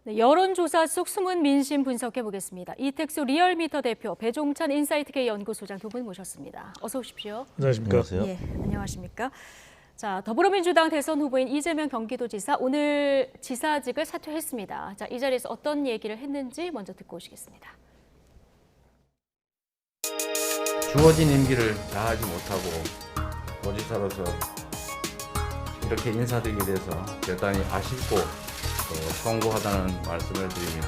네, 여론조사 속 숨은 민심 분석해 보겠습니다. 이택수 리얼미터 대표, 배종찬 인사이트K 연구소장 두 분 모셨습니다. 어서 오십시오. 안녕하십니까. 안녕하세요. 예, 안녕하십니까. 자, 더불어민주당 대선 후보인 이재명 경기도지사 오늘 지사직을 사퇴했습니다. 자, 이 자리에서 어떤 얘기를 했는지 먼저 듣고 오시겠습니다. 주어진 임기를 다하지 못하고 도지사로서 이렇게 인사드리게 돼서 대단히 아쉽고 송구하다는 말씀을 드립니다.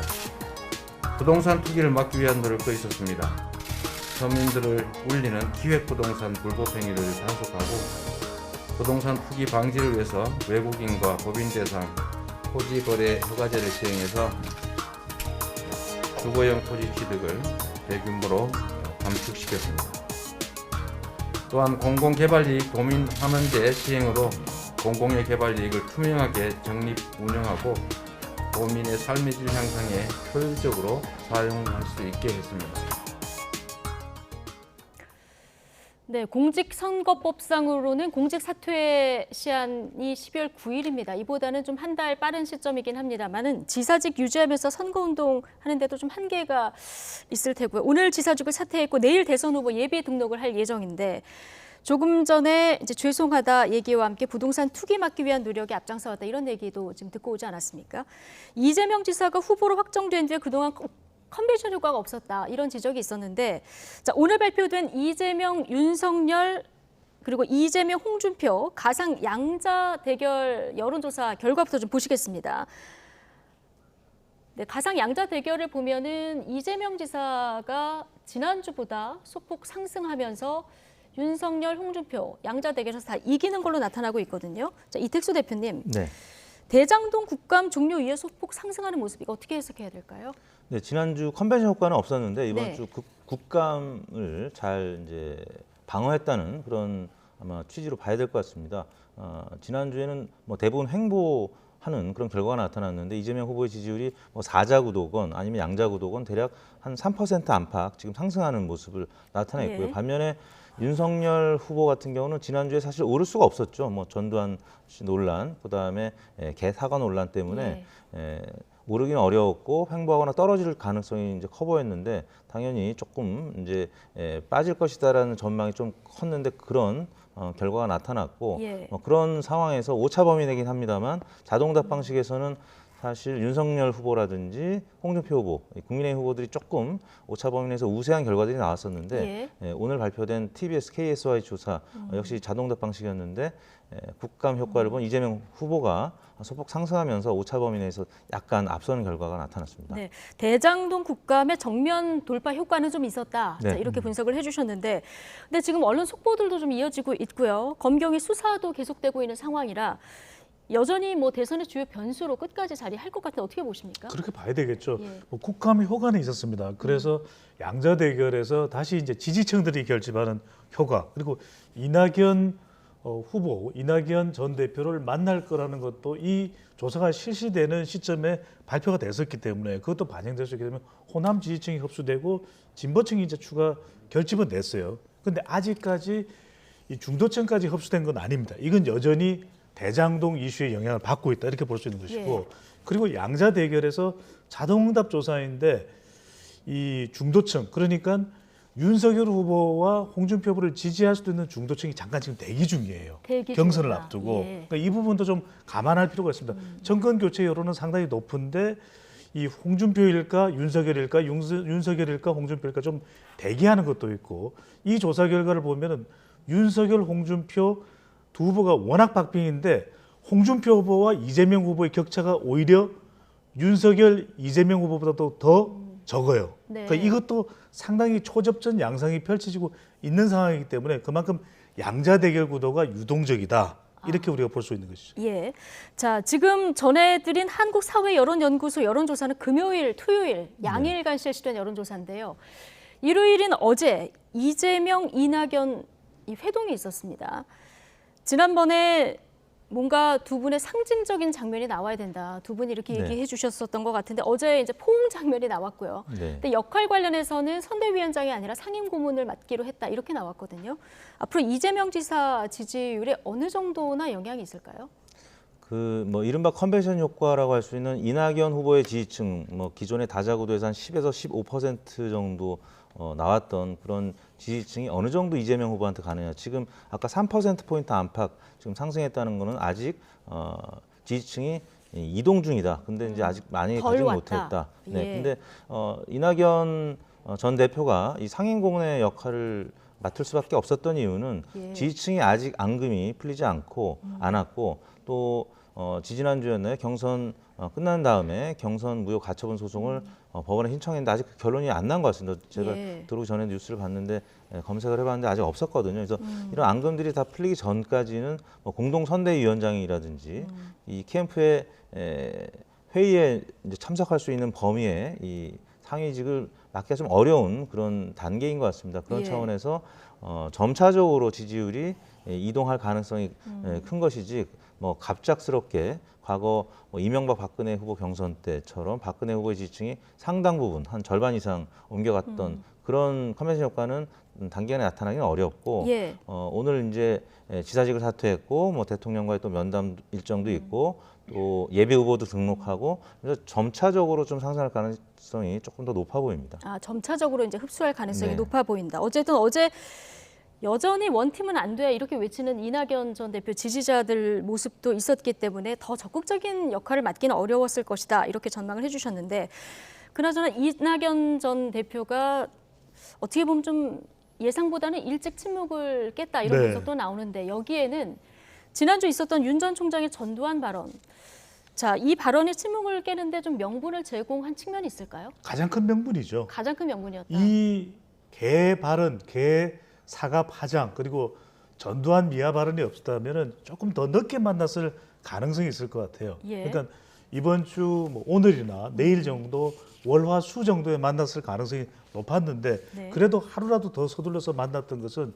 부동산 투기를 막기 위한 노력도 있었습니다. 서민들을 울리는 기획부동산 불법 행위를 단속하고 부동산 투기 방지를 위해서 외국인과 법인 대상 토지 거래 허가제를 시행해서 주거용 토지 취득을 대규모로 감축시켰습니다. 또한 공공개발이익 도민환원제 시행으로 공공의 개발이익을 투명하게 적립 운영하고 도민의 삶의 질 향상에 효율적으로 사용할 수 있게 했습니다. 네, 공직선거법상으로는 공직사퇴 시한이 12월 9일입니다. 이보다는 좀 한 달 빠른 시점이긴 합니다만은 지사직 유지하면서 선거운동 하는데도 좀 한계가 있을 테고요. 오늘 지사직을 사퇴했고 내일 대선 후보 예비 등록을 할 예정인데 조금 전에 이제 죄송하다 얘기와 함께 부동산 투기 막기 위한 노력에 앞장서왔다 이런 얘기도 지금 듣고 오지 않았습니까? 이재명 지사가 후보로 확정된 뒤에 그동안 컨벤션 효과가 없었다 이런 지적이 있었는데 자, 오늘 발표된 이재명, 윤석열 그리고 이재명, 홍준표 가상 양자 대결 여론조사 결과부터 좀 보시겠습니다. 네, 가상 양자 대결을 보면은 이재명 지사가 지난주보다 소폭 상승하면서 윤석열, 홍준표 양자 대결에서 다 이기는 걸로 나타나고 있거든요. 자, 이택수 대표님. 네. 대장동 국감 종료 이후에 소폭 상승하는 모습 이거 어떻게 해석해야 될까요? 네, 지난주 컨벤션 효과는 없었는데 이번 네. 주 국감을 잘 이제 방어했다는 그런 아마 취지로 봐야 될 것 같습니다. 지난주에는 뭐 대부분 횡보하는 그런 결과가 나타났는데 이재명 후보의 지지율이 뭐 4자 구도건 아니면 양자 구도건 대략 한 3% 안팎 지금 상승하는 모습을 나타냈고요. 예. 반면에 윤석열 후보 같은 경우는 지난주에 사실 오를 수가 없었죠. 뭐 전두환 씨 논란, 그다음에 개 사과 논란 때문에 오르기는 어려웠고 횡보하거나 떨어질 가능성이 이제 커 보였는데 당연히 조금 이제 빠질 것이다라는 전망이 좀 컸는데 그런 결과가 나타났고 그런 상황에서 오차 범위내긴 합니다만 자동답 방식에서는 사실 윤석열 후보라든지 홍준표 후보, 국민의힘 후보들이 조금 오차 범위 내에서 우세한 결과들이 나왔었는데 오늘 발표된 TBS KSY 조사 역시 자동답 방식이었는데 국감 효과를 본 이재명 후보가 소폭 상승하면서 오차 범위 내에서 약간 앞서는 결과가 나타났습니다. 네, 대장동 국감의 정면 돌파 효과는 좀 있었다. 네. 자, 이렇게 분석을 해주셨는데, 근데 지금 언론 속보들도 좀 이어지고 있고요. 검경의 수사도 계속되고 있는 상황이라 여전히 뭐 대선의 주요 변수로 끝까지 자리할 것 같은데 어떻게 보십니까? 그렇게 봐야 되겠죠. 예. 뭐 국감의 효과는 있었습니다. 그래서 양자 대결에서 다시 이제 지지층들이 결집하는 효과 그리고 이낙연 후보, 이낙연 전 대표를 만날 거라는 것도 이 조사가 실시되는 시점에 발표가 됐었기 때문에 그것도 반영됐었기 때문에 호남 지지층이 흡수되고 진보층이 이제 추가 결집은 됐어요. 그런데 아직까지 이 중도층까지 흡수된 건 아닙니다. 이건 여전히 대장동 이슈의 영향을 받고 있다 이렇게 볼 수 있는 것이고 그리고 양자 대결에서 자동응답 조사인데 이 중도층 그러니까 윤석열 후보와 홍준표 후보를 지지할 수도 있는 중도층이 잠깐 지금 대기 중이에요. 경선을 중이다. 앞두고 예. 그러니까 이 부분도 좀 감안할 필요가 있습니다. 정권 교체 여론은 상당히 높은데 이 홍준표일까 윤석열일까 윤석열일까 홍준표일까 좀 대기하는 것도 있고 이 조사 결과를 보면은 윤석열 홍준표 두 후보가 워낙 박빙인데 홍준표 후보와 이재명 후보의 격차가 오히려 윤석열, 이재명 후보보다도 더 적어요. 네. 그러니까 이것도 상당히 초접전 양상이 펼쳐지고 있는 상황이기 때문에 그만큼 양자 대결 구도가 유동적이다. 이렇게 우리가 볼 수 있는 것이죠. 예. 자, 지금 전해드린 한국사회여론연구소 여론조사는 금요일, 토요일 양일간 실시된 여론조사인데요. 일요일인 어제 이재명, 이낙연 이 회동이 있었습니다. 지난번에 뭔가 두 분의 상징적인 장면이 나와야 된다. 두 분이 이렇게 얘기해 주셨었던 것 같은데 어제 이제 포옹 장면이 나왔고요. 근데 역할 관련해서는 선대위원장이 아니라 상임고문을 맡기로 했다. 이렇게 나왔거든요. 앞으로 이재명 지사 지지율에 어느 정도나 영향이 있을까요? 뭐 이른바 컨벤션 효과라고 할 수 있는 이낙연 후보의 지지층, 뭐 기존의 다자구도에서 한 10에서 15% 정도 나왔던 그런 지지층이 어느 정도 이재명 후보한테 가느냐. 지금 아까 3%포인트 안팎 지금 상승했다는 거는 아직 지지층이 이동 중이다. 근데 이제 아직 많이 덜 가지 왔다. 못했다. 네. 예. 근데 이낙연 전 대표가 이 상인공론의 역할을 맡을 수밖에 없었던 이유는 예. 지지층이 아직 앙금이 풀리지 않았고 또 지지난주였나요? 경선 끝난 다음에 경선 무효 가처분 소송을 법원에 신청했는데 아직 그 결론이 안 난 것 같습니다. 제가 예. 들어오기 전에 뉴스를 봤는데 검색을 해봤는데 아직 없었거든요. 그래서 이런 앙금들이 다 풀리기 전까지는 뭐 공동선대위원장이라든지 이 캠프의 회의에 이제 참석할 수 있는 범위에 이 상위직을 맡기가 좀 어려운 그런 단계인 것 같습니다. 그런 예. 차원에서 점차적으로 지지율이 이동할 가능성이 큰 것이지 뭐 갑작스럽게 과거 뭐 이명박 박근혜 후보 경선 때처럼 박근혜 후보의 지지층이 상당 부분 한 절반 이상 옮겨갔던 그런 컨벤션 효과는 단기간에 나타나기는 어렵고 예. 오늘 이제 지사직을 사퇴했고 뭐 대통령과의 또 면담 일정도 있고 또 예비 후보도 등록하고 그래서 점차적으로 좀 상승할 가능성이 조금 더 높아 보입니다. 점차적으로 이제 흡수할 가능성이 네. 높아 보인다. 어쨌든 어제 여전히 원팀은 안 돼 이렇게 외치는 이낙연 전 대표 지지자들 모습도 있었기 때문에 더 적극적인 역할을 맡기는 어려웠을 것이다 이렇게 전망을 해주셨는데 그나저나 이낙연 전 대표가 어떻게 보면 좀 예상보다는 일찍 침묵을 깼다 이런 네. 분석도 나오는데 여기에는 지난주 있었던 윤 전 총장의 전두환 발언. 자, 이 발언이 침묵을 깨는데 좀 명분을 제공한 측면이 있을까요? 가장 큰 명분이죠. 가장 큰 명분이었다. 이 개 발언, 개 사과 파장 그리고 전두환 미아 발언이 없었다면은 조금 더 늦게 만났을 가능성이 있을 것 같아요. 예. 그러니까 이번 주 뭐 오늘이나 내일 정도 월화 수 정도에 만났을 가능성이 높았는데 네. 그래도 하루라도 더 서둘러서 만났던 것은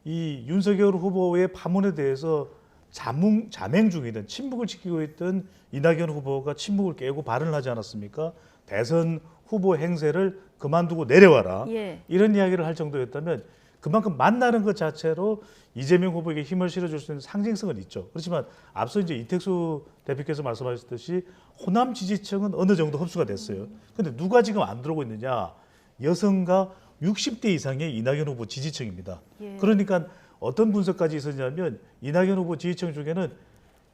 이 윤석열 후보의 파문에 대해서 자맹 중이던 침묵을 지키고 있던 이낙연 후보가 침묵을 깨고 발언을 하지 않았습니까? 대선 후보 행세를 그만두고 내려와라. 예. 이런 이야기를 할 정도였다면 그만큼 만나는 것 자체로 이재명 후보에게 힘을 실어줄 수 있는 상징성은 있죠. 그렇지만 앞서 이제 이택수 대표께서 말씀하셨듯이 호남 지지층은 어느 정도 흡수가 됐어요. 근데 누가 지금 안 들어오고 있느냐? 여성과 60대 이상의 이낙연 후보 지지층입니다. 예. 그러니까 어떤 분석까지 있었냐면 이낙연 후보 지지층 중에는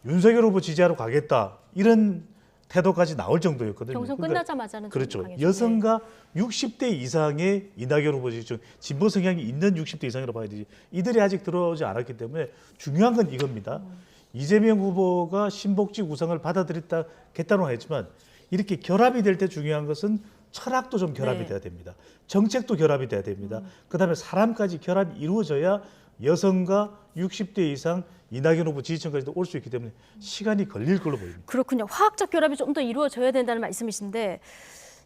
윤석열 후보 지지하러 가겠다 이런 태도까지 나올 정도였거든요. 경선 그러니까 끝나자마자는 좀 그렇죠. 강해졌네. 여성과 60대 이상의 이낙연 후보 지지층, 진보 성향이 있는 60대 이상이라고 봐야 되지. 이들이 아직 들어오지 않았기 때문에 중요한 건 이겁니다. 이재명 후보가 신복지 구상을 받아들였다겠다고 했지만 이렇게 결합이 될 때 중요한 것은 철학도 좀 결합이 네. 돼야 됩니다. 정책도 결합이 돼야 됩니다. 그다음에 사람까지 결합이 이루어져야 여성과 60대 이상 이낙연 후보 지지층까지도 올 수 있기 때문에 시간이 걸릴 걸로 보입니다. 그렇군요. 화학적 결합이 좀 더 이루어져야 된다는 말씀이신데,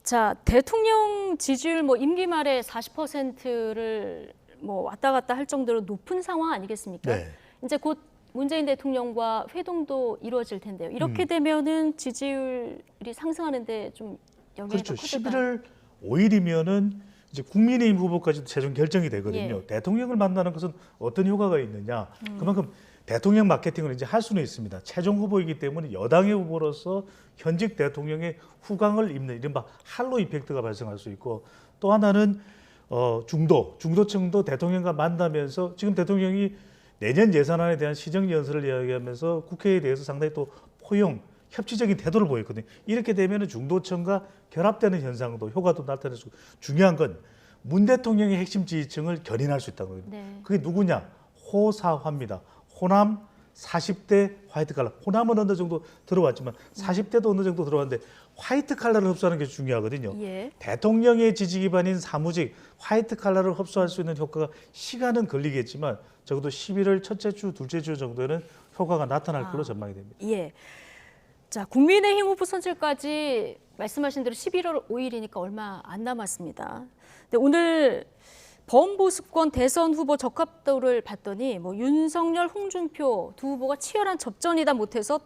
자 대통령 지지율 뭐 임기 말에 40%를 뭐 왔다 갔다 할 정도로 높은 상황 아니겠습니까? 네. 이제 곧 문재인 대통령과 회동도 이루어질 텐데요. 이렇게 되면은 지지율이 상승하는데 좀 영향이 그렇죠. 더 커질까요? 11월 5일이면은 이제 국민의힘 후보까지도 최종 결정이 되거든요. 예. 대통령을 만나는 것은 어떤 효과가 있느냐? 그만큼 대통령 마케팅을 이제 할 수는 있습니다. 최종 후보이기 때문에 여당의 후보로서 현직 대통령의 후광을 입는 이른바 할로 이펙트가 발생할 수 있고 또 하나는 중도층도 대통령과 만나면서 지금 대통령이 내년 예산안에 대한 시정 연설을 이야기하면서 국회에 대해서 상당히 또 포용, 협치적인 태도를 보였거든요. 이렇게 되면 중도층과 결합되는 현상도 효과도 나타낼 수 있고 중요한 건 문 대통령의 핵심 지지층을 견인할 수 있다는 겁니다. 네. 그게 누구냐? 호사화입니다. 호남 40대 화이트 칼라. 호남은 어느 정도 들어왔지만 40대도 어느 정도 들어왔는데 화이트 칼라를 흡수하는 게 중요하거든요. 예. 대통령의 지지 기반인 사무직 화이트 칼라를 흡수할 수 있는 효과가 시간은 걸리겠지만 적어도 11월 첫째 주, 둘째 주 정도에는 효과가 나타날 걸로 전망이 됩니다. 예. 자, 국민의힘 후보 선출까지 말씀하신 대로 11월 5일이니까 얼마 안 남았습니다. 근데 오늘 범보수권 대선 후보 적합도를 봤더니 뭐 윤석열, 홍준표 두 후보가 치열한 접전이다 못해서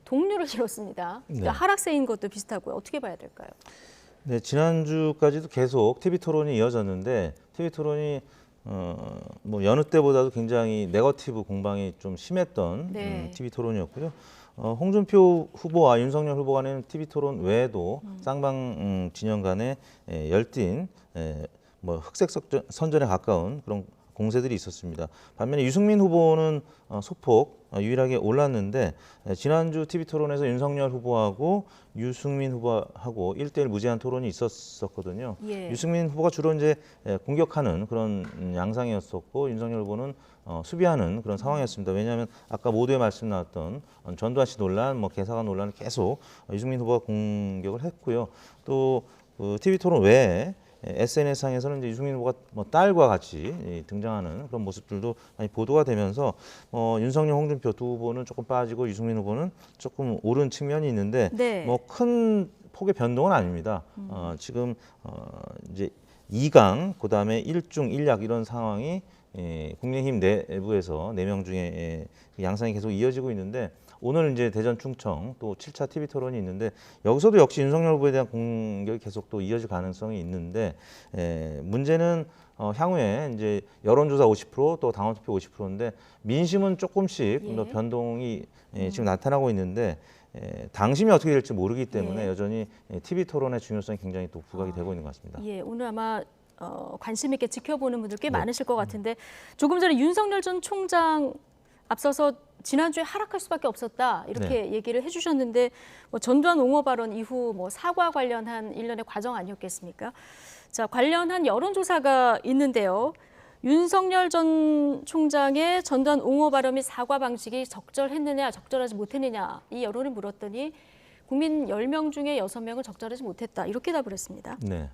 동률을 이뤘습니다. 그러니까 네. 하락세인 것도 비슷하고요. 어떻게 봐야 될까요? 네, 지난주까지도 계속 TV 토론이 이어졌는데 TV 토론이 뭐 여느 때보다도 굉장히 네거티브 공방이 좀 심했던 네. TV 토론이었고요. 홍준표 후보와 윤석열 후보 간에는 TV 토론 외에도 쌍방 진영 간에 열띤 뭐 흑색 선전에 가까운 그런 공세들이 있었습니다. 반면에 유승민 후보는 소폭 유일하게 올랐는데 지난주 TV 토론에서 윤석열 후보하고 유승민 후보하고 1대1 무제한 토론이 있었거든요. 예. 유승민 후보가 주로 이제 공격하는 그런 양상이었었고 윤석열 후보는 수비하는 그런 상황이었습니다. 왜냐하면 아까 모두에 말씀 나왔던 전두환 씨 논란, 뭐 개사관 논란을 계속 유승민 후보가 공격을 했고요. 또 TV 토론 외에 SNS상에서는 이제 유승민 후보가 뭐 딸과 같이 등장하는 그런 모습들도 많이 보도가 되면서 윤석열, 홍준표 두 후보는 조금 빠지고 유승민 후보는 조금 오른 측면이 있는데 네. 뭐 큰 폭의 변동은 아닙니다. 지금 이제 2강, 그다음에 1중 1약 이런 상황이 국민의힘 내부에서 4명 중에 양상이 계속 이어지고 있는데 오늘 이제 대전 충청 또 7차 TV 토론이 있는데 여기서도 역시 윤석열 후보에 대한 공격이 계속 또 이어질 가능성이 있는데 문제는 향후에 이제 여론조사 50%또 당원투표 50%인데 민심은 조금씩 예. 더 변동이 지금 나타나고 있는데 당심이 어떻게 될지 모르기 때문에 예. 여전히 TV 토론의 중요성이 굉장히 또 부각이 되고 있는 것 같습니다. 예, 오늘 아마 관심 있게 지켜보는 분들 꽤 네. 많으실 것 같은데 조금 전에 윤석열 전 총장 앞서서 지난주에 하락할 수밖에 없었다 이렇게 얘기를 해주셨는데 뭐 전두환 옹호 발언 이후 뭐 사과 관련한 일련의 과정 아니었겠습니까? 자, 관련한 여론조사가 있는데요. 윤석열 전 총장의 전두환 옹호 발언 및 사과 방식이 적절했느냐 적절하지 못했느냐 이 여론을 물었더니 국민 10명 중에 6명은 적절하지 못했다 이렇게 답을 했습니다. 네.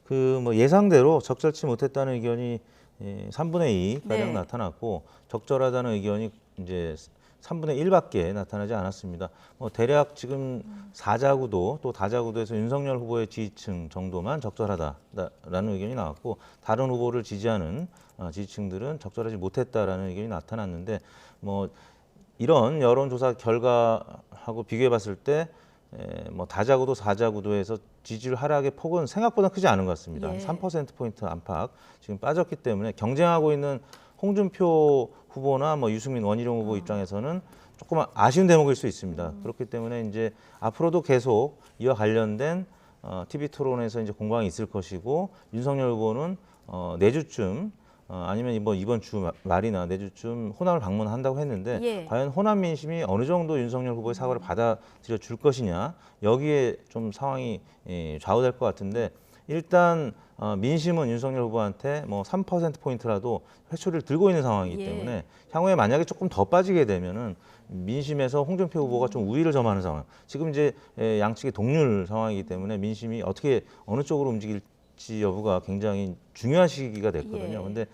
그 뭐 예상대로 적절치 못했다는 의견이 3분의 2 가량 네. 나타났고 적절하다는 의견이 이제 3분의 1밖에 나타나지 않았습니다. 뭐 대략 지금 사자구도 또 다자구도에서 윤석열 후보의 지지층 정도만 적절하다라는 의견이 나왔고 다른 후보를 지지하는 지지층들은 적절하지 못했다라는 의견이 나타났는데 뭐 이런 여론조사 결과하고 비교해봤을 때 뭐 다자구도 사자구도에서 지지율 하락의 폭은 생각보다 크지 않은 것 같습니다. 예. 3%포인트 안팎 지금 빠졌기 때문에 경쟁하고 있는 홍준표 후보나 뭐 유승민 원희룡 후보 입장에서는 조금 아쉬운 대목일 수 있습니다. 그렇기 때문에 이제 앞으로도 계속 이와 관련된 TV 토론에서 이제 공방이 있을 것이고 윤석열 후보는 내주쯤 아니면 뭐 이번 주 말이나 내주쯤 호남을 방문한다고 했는데 예. 과연 호남 민심이 어느 정도 윤석열 후보의 사과를 받아들여 줄 것이냐 여기에 좀 상황이 좌우될 것 같은데 일단 민심은 윤석열 후보한테 뭐 3%포인트라도 회초리를 들고 있는 상황이기 예. 때문에 향후에 만약에 조금 더 빠지게 되면은 민심에서 홍준표 후보가 좀 우위를 점하는 상황. 지금 이제 양측의 동률 상황이기 때문에 민심이 어떻게 어느 쪽으로 움직일지 여부가 굉장히 중요한 시기가 됐거든요. 예. 근데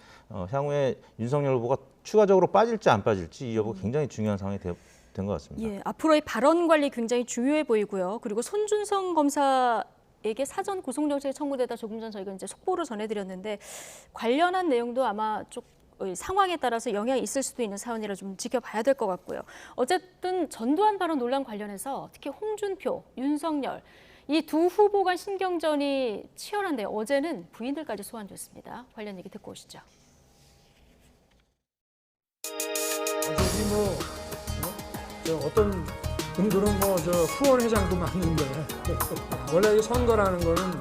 향후에 윤석열 후보가 추가적으로 빠질지 안 빠질지 이 여부가 굉장히 중요한 상황이 된 것 같습니다. 예, 앞으로의 발언 관리 굉장히 중요해 보이고요. 그리고 손준성 검사에게 사전 구속영장이 청구되다 조금 전 저희가 이제 속보로 전해드렸는데 관련한 내용도 아마 좀 상황에 따라서 영향이 있을 수도 있는 사안이라 좀 지켜봐야 될 것 같고요. 어쨌든 전두환 발언 논란 관련해서 특히 홍준표, 윤석열 이 두 후보 간 신경전이 치열한데 어제는 부인들까지 소환됐습니다. 관련 얘기 듣고 오시죠. 저기 어떤 분들은 저 후원 회장도 맞는데 원래 이 선거라는 거는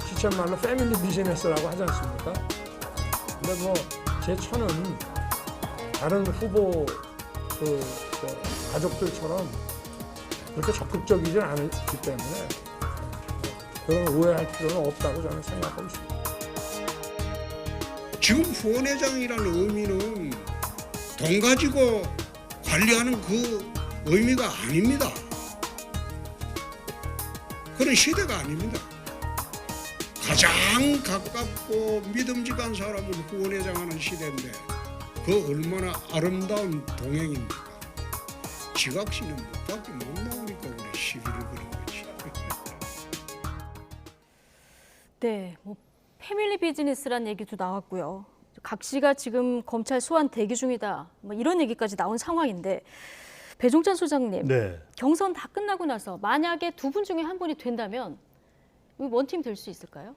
시쳇말로 패밀리 비즈니스라고 하지 않습니까? 근데 제 처는 다른 후보 가족들처럼 그렇게 적극적이지 않기 때문에 그런 오해할 필요는 없다고 저는 생각하고 있습니다. 지금 후원회장이라는 의미는 돈 가지고 관리하는 그 의미가 아닙니다. 그런 시대가 아닙니다. 가장 가깝고 믿음직한 사람을 후원회장하는 시대인데 그 얼마나 아름다운 동행입니까? 지각시는 밖에 못 나오니까 그래 시비를 거는 거지. 네, 뭐 패밀리 비즈니스란 얘기도 나왔고요. 각 씨가 지금 검찰 소환 대기 중이다. 뭐 이런 얘기까지 나온 상황인데 배종찬 소장님, 네. 경선 다 끝나고 나서 만약에 두 분 중에 한 분이 된다면 원팀 될 수 있을까요?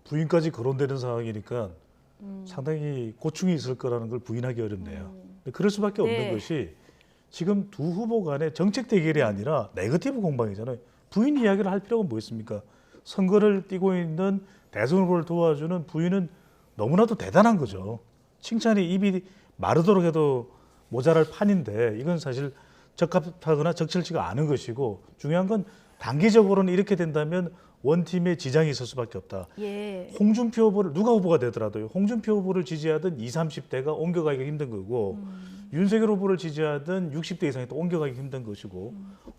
부인까지 거론되는 상황이니까 상당히 고충이 있을 거라는 걸 부인하기 어렵네요. 그럴 수밖에 없는 네. 것이 지금 두 후보 간의 정책 대결이 아니라 네거티브 공방이잖아요. 부인 이야기를 할 필요가 뭐 있습니까? 선거를 뛰고 있는 대선 후보를 도와주는 부인은 너무나도 대단한 거죠. 칭찬이 입이 마르도록 해도 모자랄 판인데 이건 사실 적합하거나 적절치가 않은 것이고 중요한 건 단기적으로는 이렇게 된다면 원팀에 지장이 있을 수밖에 없다. 예. 홍준표 후보를 누가 후보가 되더라도요. 홍준표 후보를 지지하던 20, 30대가 옮겨가기가 힘든 거고 윤석열 후보를 지지하던 60대 이상이 또 옮겨가기 힘든 것이고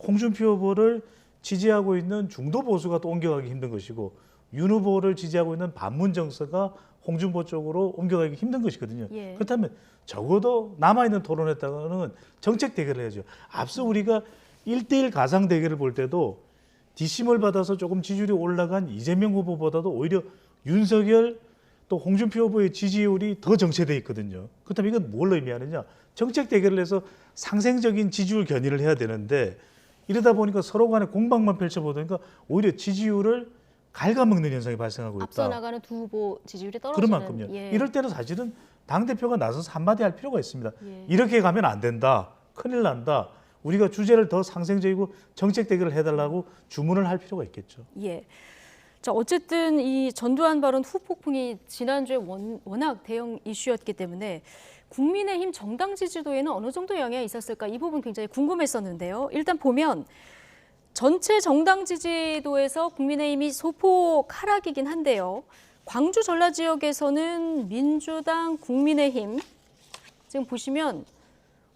홍준표 후보를 지지하고 있는 중도 보수가 또 옮겨가기 힘든 것이고 윤 후보를 지지하고 있는 반문 정서가 홍준표 쪽으로 옮겨가기 힘든 것이거든요. 예. 그렇다면 적어도 남아있는 토론에다가는 정책 대결을 해야죠. 앞서 우리가 1대1 가상 대결을 볼 때도 뒷심을 받아서 조금 지지율이 올라간 이재명 후보보다도 오히려 윤석열 또 홍준표 후보의 지지율이 더 정체돼 있거든요. 그렇다면 이건 뭘 의미하느냐? 정책 대결을 해서 상생적인 지지율 견인을 해야 되는데 이러다 보니까 서로 간에 공방만 펼쳐보니까 오히려 지지율을 갉아먹는 현상이 발생하고 있다. 앞서 나가는 두 후보 지지율이 그런 떨어지는. 만큼요. 예. 이럴 때는 사실은 당대표가 나서서 한마디 할 필요가 있습니다. 예. 이렇게 가면 안 된다. 큰일 난다. 우리가 주제를 더 상생적이고 정책 대결을 해달라고 주문을 할 필요가 있겠죠. 예. 자, 어쨌든 이 전두환 발언 후폭풍이 지난주에 워낙 대형 이슈였기 때문에 국민의힘 정당 지지도에는 어느 정도 영향이 있었을까 이 부분 굉장히 궁금했었는데요. 일단 보면 전체 정당 지지도에서 국민의힘이 소폭 하락이긴 한데요. 광주 전라 지역에서는 민주당, 국민의힘 지금 보시면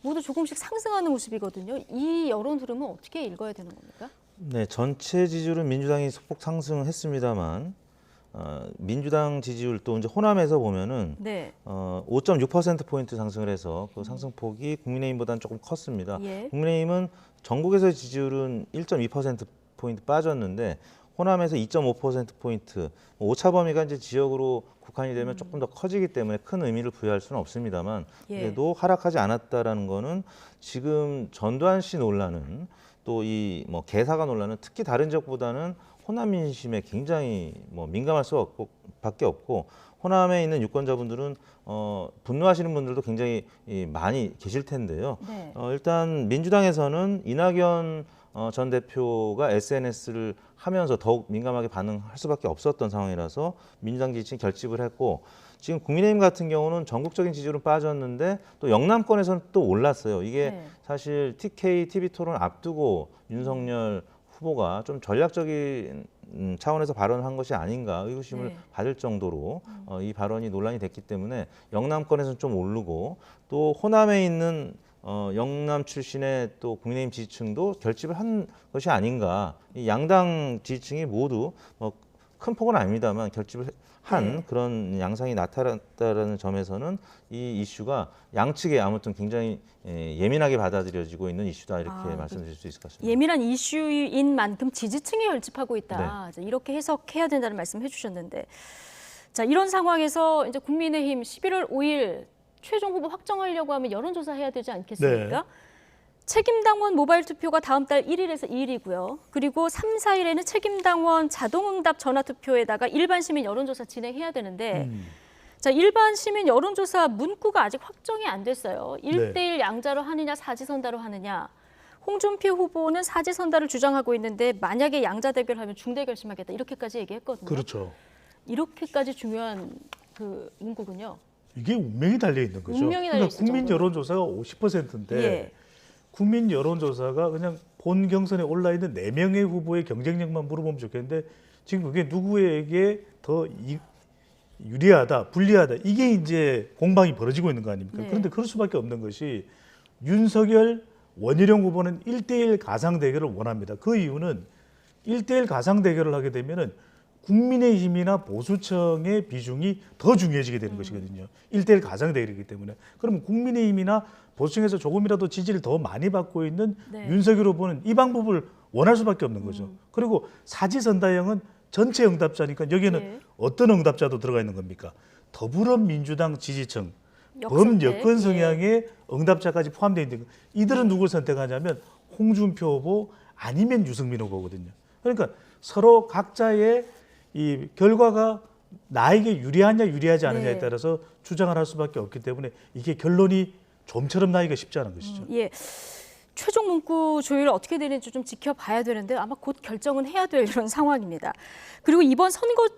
모두 조금씩 상승하는 모습이거든요. 이 여론 흐름은 어떻게 읽어야 되는 겁니까? 네, 전체 지지율은 민주당이 소폭 상승했습니다만 민주당 지지율 또 이제 호남에서 보면은 네. 5.6%포인트 상승을 해서 그 상승폭이 국민의힘보다는 조금 컸습니다. 예. 국민의힘은 전국에서의 지지율은 1.2%포인트 빠졌는데 호남에서 2.5%포인트, 오차 범위가 이제 지역으로 국한이 되면 조금 더 커지기 때문에 큰 의미를 부여할 수는 없습니다만 예. 그래도 하락하지 않았다라는 거는 지금 전두환 씨 논란은 또 이 뭐 개사가 논란은 특히 다른 지역보다는 호남 민심에 굉장히 뭐 민감할 수밖에 없고 호남에 있는 유권자분들은 분노하시는 분들도 굉장히 많이 계실 텐데요. 네. 일단 민주당에서는 이낙연 전 대표가 SNS를 하면서 더욱 민감하게 반응할 수밖에 없었던 상황이라서 민주당 지지층이 결집을 했고 지금 국민의힘 같은 경우는 전국적인 지지율은 빠졌는데 또 영남권에서는 또 올랐어요. 이게 네. 사실 TK TV 토론 앞두고 윤석열 후보가 좀 전략적인 차원에서 발언을 한 것이 아닌가 의구심을 네. 받을 정도로 이 발언이 논란이 됐기 때문에 영남권에서는 좀 오르고 또 호남에 있는 영남 출신의 또 국민의힘 지지층도 결집을 한 것이 아닌가. 이 양당 지지층이 모두 큰 폭은 아닙니다만 결집을 한 네. 그런 양상이 나타났다는 점에서는 이 이슈가 양측에 아무튼 굉장히 예민하게 받아들여지고 있는 이슈다 이렇게 말씀드릴 수 있을 것 같습니다. 예민한 이슈인 만큼 지지층이 결집하고 있다. 자, 이렇게 해석해야 된다는 말씀을 해주셨는데, 자 이런 상황에서 이제 국민의힘 11월 5일 최종 후보 확정하려고 하면 여론조사 해야 되지 않겠습니까? 네. 책임당원 모바일 투표가 다음 달 1일에서 2일이고요. 그리고 3, 4일에는 책임당원 자동응답 전화투표에다가 일반 시민 여론조사 진행해야 되는데 자 일반 시민 여론조사 문구가 아직 확정이 안 됐어요. 1대1 양자로 하느냐 사지선다로 하느냐. 홍준표 후보는 사지선다를 주장하고 있는데 만약에 양자 대결하면 중대 결심하겠다 이렇게까지 얘기했거든요. 그렇죠. 이렇게까지 중요한 그 문구군요. 이게 운명이 달려 있는 거죠. 운명이 달려 있을 국민 정도로. 여론조사가 50%인데 예. 국민 여론조사가 그냥 본 경선에 올라 있는 4명의 후보의 경쟁력만 물어보면 좋겠는데 지금 그게 누구에게 더 유리하다, 불리하다 이게 이제 공방이 벌어지고 있는 거 아닙니까? 네. 그런데 그럴 수밖에 없는 것이 윤석열, 원희룡 후보는 1대1 가상 대결을 원합니다. 그 이유는 1대1 가상 대결을 하게 되면은 국민의힘이나 보수층의 비중이 더 중요해지게 되는 것이거든요. 1대1 가상 대결이기 때문에. 그러면 국민의힘이나 보수층에서 조금이라도 지지를 더 많이 받고 있는 네. 윤석열 후보는 이 방법을 원할 수밖에 없는 거죠. 그리고 사지선다형은 전체 응답자니까 여기에는 네. 어떤 응답자도 들어가 있는 겁니까? 더불어민주당 지지층, 역선택. 범여권 성향의 응답자까지 포함되어 있는 거. 이들은 누굴 선택하냐면 홍준표 후보 아니면 유승민 후보거든요. 그러니까 서로 각자의 이 결과가 나에게 유리하냐 유리하지 않느냐에 네. 따라서 주장을 할 수밖에 없기 때문에 이게 결론이 좀처럼 나기가 쉽지 않은 것이죠. 예. 최종 문구 조율 어떻게 되는지 좀 지켜봐야 되는데 아마 곧 결정은 해야 될 이런 상황입니다. 그리고 이번 선거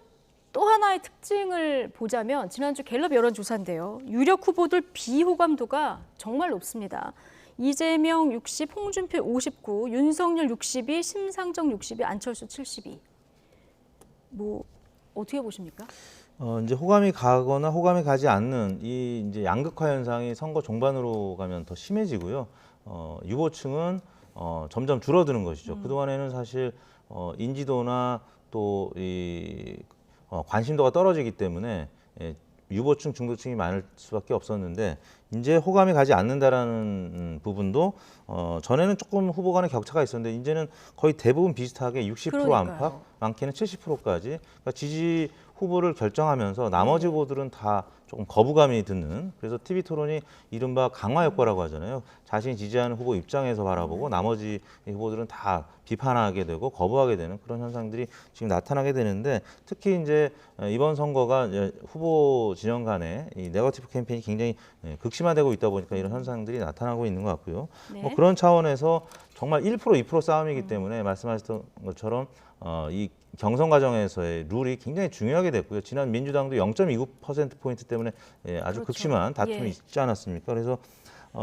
또 하나의 특징을 보자면 지난주 갤럽 여론조사인데요. 유력 후보들 비호감도가 정말 높습니다. 이재명 60, 홍준표 59, 윤석열 62, 심상정 62, 안철수 72. 뭐 어떻게 보십니까? 이제 호감이 가거나 호감이 가지 않는 이 이제 양극화 현상이 선거 종반으로 가면 더 심해지고요. 유보층은 점점 줄어드는 것이죠. 그동안에는 사실 인지도나 또 이 관심도가 떨어지기 때문에 유보층, 중도층이 많을 수밖에 없었는데 이제 호감이 가지 않는다라는 부분도 전에는 조금 후보 간의 격차가 있었는데 이제는 거의 대부분 비슷하게 60% 그러니까요. 안팎, 많게는 70%까지 그러니까 지지 후보를 결정하면서 나머지 후보들은 다 조금 거부감이 드는 그래서 TV 토론이 이른바 강화 효과라고 하잖아요. 자신이 지지하는 후보 입장에서 바라보고 나머지 후보들은 다 비판하게 되고 거부하게 되는 그런 현상들이 지금 나타나게 되는데 특히 이제 이번 선거가 이제 후보 진영 간의 이 네거티브 캠페인이 굉장히 극심화되고 있다 보니까 이런 현상들이 나타나고 있는 것 같고요. 네. 뭐 그런 차원에서 정말 1% 2% 싸움이기 때문에 말씀하셨던 것처럼 이 경선 과정에서의 룰이 굉장히 중요하게 됐고요. 지난 민주당도 0.29%포인트 때문에 아주 그렇죠. 극심한 다툼이 예. 있지 않았습니까? 그래서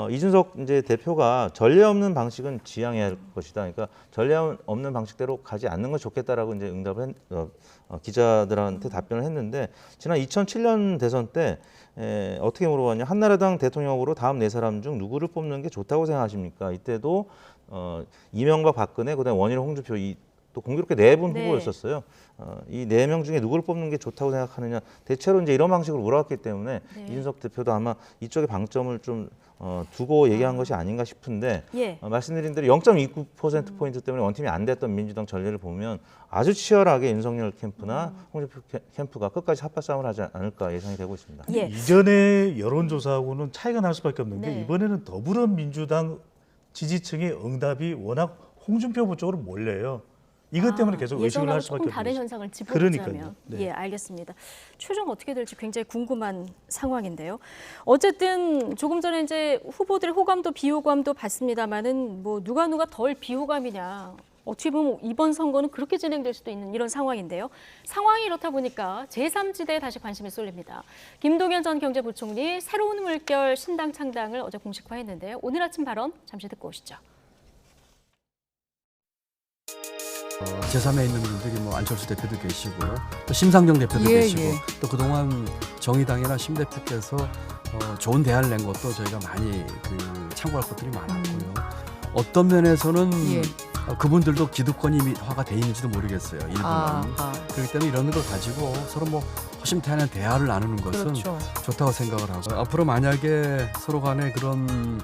이준석 이제 대표가 전례 없는 방식은 지향해야 할 것이다. 그러니까 전례 없는 방식대로 가지 않는 것이 좋겠다라고 이제 응답을 기자들한테 답변을 했는데 지난 2007년 대선 때 어떻게 물어봤냐? 한나라당 대통령 후보로 다음 네 사람 중 누구를 뽑는 게 좋다고 생각하십니까? 이때도 이명박, 박근혜, 그다음에 원희룡, 홍준표 또 공교롭게 네 분 네. 후보였었어요. 이 네 명 중에 누구를 뽑는 게 좋다고 생각하느냐. 대체로 이제 이런 방식으로 물어봤기 때문에 네. 이준석 대표도 아마 이쪽에 방점을 좀 두고 얘기한 것이 아닌가 싶은데 예. 말씀드린 대로 0.29%포인트 때문에 원팀이 안 됐던 민주당 전례를 보면 아주 치열하게 윤석열 캠프나 홍준표 캠프가 끝까지 핫바 싸움을 하지 않을까 예상이 되고 있습니다. 예. 이전의 여론조사하고는 차이가 날 수밖에 없는 게 네. 이번에는 더불어민주당 지지층의 응답이 워낙 홍준표 후보 쪽으로 몰려요. 이것 때문에 계속 의식을 할 수밖에 조금 다른 없는 현상을 그러니까요. 짚어보자면 네. 예, 알겠습니다. 최종 어떻게 될지 굉장히 궁금한 상황인데요. 어쨌든 조금 전에 이제 후보들의 호감도 비호감도 봤습니다만은 뭐 누가 덜 비호감이냐. 어떻게 보면 이번 선거는 그렇게 진행될 수도 있는 이런 상황인데요. 상황이 이렇다 보니까 제3지대에 다시 관심이 쏠립니다. 김동연 전 경제부총리 새로운 물결 신당 창당을 어제 공식화했는데요. 오늘 아침 발언 잠시 듣고 오시죠. 제3에 있는 분들이 뭐 안철수 대표도 계시고요. 또 심상정 대표도 계시고 또 그동안 정의당이나 심 대표께서 좋은 대안을 낸 것도 저희가 많이 참고할 것들이 많았고요. 어떤 면에서는 그분들도 기득권이 이미 화가 돼 있는지도 모르겠어요. 일부는. 그렇기 때문에 이런 걸 가지고 서로 뭐 허심탄회한 대화를 나누는 것은 좋다고 생각을 하고 앞으로 만약에 서로 간에 그런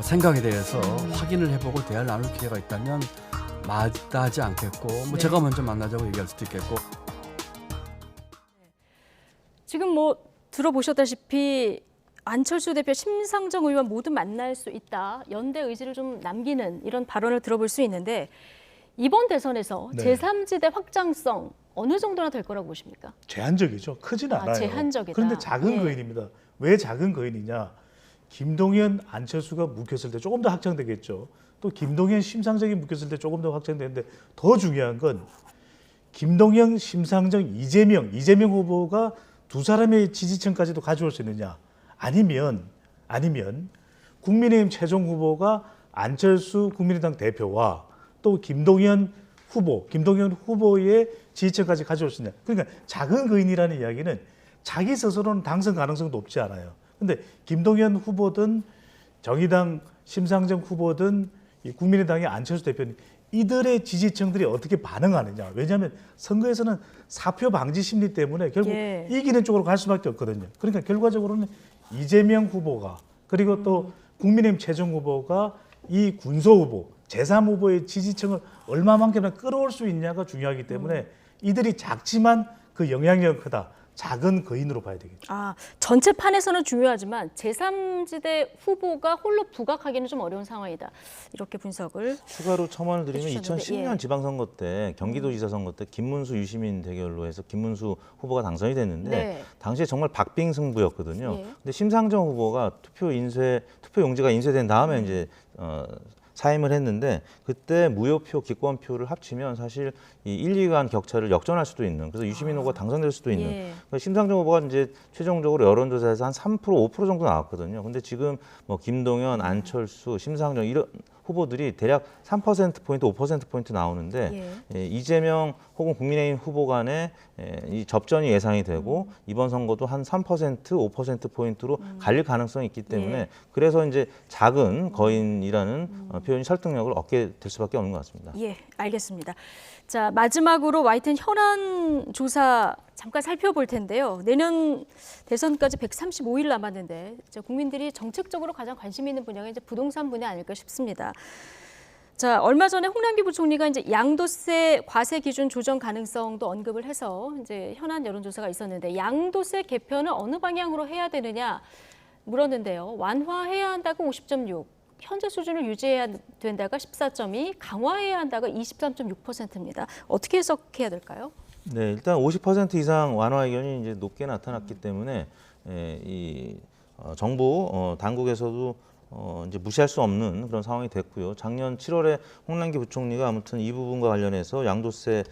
생각에 대해서 확인을 해보고 대화를 나눌 기회가 있다면 마다하지 않겠고 뭐 제가 먼저 만나자고 얘기할 수도 있겠고 지금 뭐 들어보셨다시피 안철수 대표, 심상정 의원 모두 만날 수 있다. 연대 의지를 좀 남기는 이런 발언을 들어볼 수 있는데 이번 대선에서 네. 제3지대 확장성 어느 정도나 될 거라고 보십니까? 제한적이죠. 크진 않아요. 제한적이다. 그런데 작은 예. 거인입니다. 왜 작은 거인이냐? 김동연, 안철수가 묶였을 때 조금 더 확장되겠죠. 또 김동연, 심상정이 묶였을 때 조금 더 확장되는데 더 중요한 건 김동연, 심상정, 이재명 후보가 두 사람의 지지층까지도 가져올 수 있느냐? 아니면 국민의힘 최종 후보가 안철수 국민의당 대표와 또 김동연 후보의 지지층까지 가져올 수 있냐? 그러니까 작은 거인이라는 이야기는 자기 스스로는 당선 가능성도 높지 않아요. 근데 김동연 후보든 정의당 심상정 후보든 이 국민의당의 안철수 대표님 이들의 지지층들이 어떻게 반응하느냐. 왜냐하면 선거에서는 사표 방지 심리 때문에 결국 예. 이기는 쪽으로 갈 수밖에 없거든요. 그러니까 결과적으로는 이재명 후보가 그리고 또 국민의힘 최종 후보가 이 군소 후보, 제3 후보의 지지층을 얼마만큼이나 끌어올 수 있냐가 중요하기 때문에 이들이 작지만 그 영향력이 크다. 작은 거인으로 봐야 되겠죠. 아, 전체 판에서는 중요하지만 제3지대 후보가 홀로 부각하기는 좀 어려운 상황이다. 이렇게 분석을. 추가로 첨언을 드리면 해주셨는데, 2010년 예. 지방선거 때 경기도지사 선거 때 김문수 유시민 대결로 해서 김문수 후보가 당선이 됐는데 네. 당시에 정말 박빙 승부였거든요. 예. 근데 심상정 후보가 투표 용지가 인쇄된 다음에 이제 사임을 했는데 그때 무효표, 기권표를 합치면 사실 이 1, 2위 간 격차를 역전할 수도 있는, 그래서 유시민 후보가 당선될 수도 있는. 예. 그러니까 심상정 후보가 이제 최종적으로 여론조사에서 한 3%, 5% 정도 나왔거든요. 근데 지금 뭐 김동연, 안철수, 심상정 이런 후보들이 대략 3%포인트, 5%포인트 나오는데 이재명 혹은 국민의힘 후보 간에 이 접전이 예상이 되고 이번 선거도 한 3%, 5%포인트로 갈릴 가능성이 있기 때문에 예. 그래서 이제 작은 거인이라는 표현이 설득력을 얻게 될 수밖에 없는 것 같습니다. 예, 알겠습니다. 자, 마지막으로 와이튼 현안 조사 잠깐 살펴볼 텐데요. 내년 대선까지 135일 남았는데 이제 국민들이 정책적으로 가장 관심 있는 분야가 이제 부동산 분야 아닐까 싶습니다. 자, 얼마 전에 홍남기 부총리가 이제 양도세 과세 기준 조정 가능성도 언급을 해서 이제 현안 여론조사가 있었는데 양도세 개편을 어느 방향으로 해야 되느냐 물었는데요. 완화해야 한다고 50.6. 현재 수준을 유지해야 된다가 14.2, 강화해야 한다가 23.6%입니다. 어떻게 해석해야 될까요? 네, 일단 50% 이상 완화 의견이 이제 높게 나타났기 때문에 정부 당국에서도 이제 무시할 수 없는 그런 상황이 됐고요. 작년 7월에 홍남기 부총리가 아무튼 이 부분과 관련해서 양도세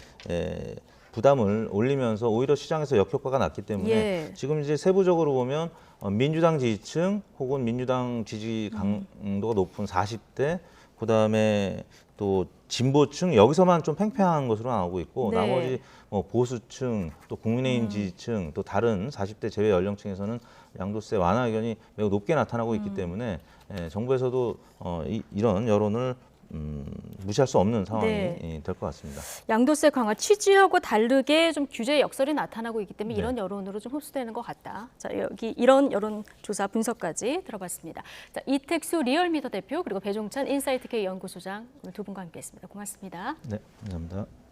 부담을 올리면서 오히려 시장에서 역효과가 났기 때문에 예. 지금 이제 세부적으로 보면 민주당 지지층 혹은 민주당 지지 강도가 높은 40대, 그다음에 또 진보층 여기서만 좀 팽팽한 것으로 나오고 있고 네. 나머지 뭐 보수층 또 국민의힘 지지층 또 다른 40대 제외 연령층에서는 양도세 완화 의견이 매우 높게 나타나고 있기 때문에 정부에서도 이런 여론을 무시할 수 없는 상황이 네. 될 것 같습니다. 양도세 강화 취지하고 다르게 좀 규제 역설이 나타나고 있기 때문에 네. 이런 여론으로 좀 흡수되는 것 같다. 자, 여기 이런 여론조사 분석까지 들어봤습니다. 자, 이택수 리얼미터 대표 그리고 배종찬 인사이트K 연구소장 오늘 두 분과 함께했습니다. 고맙습니다. 네, 감사합니다.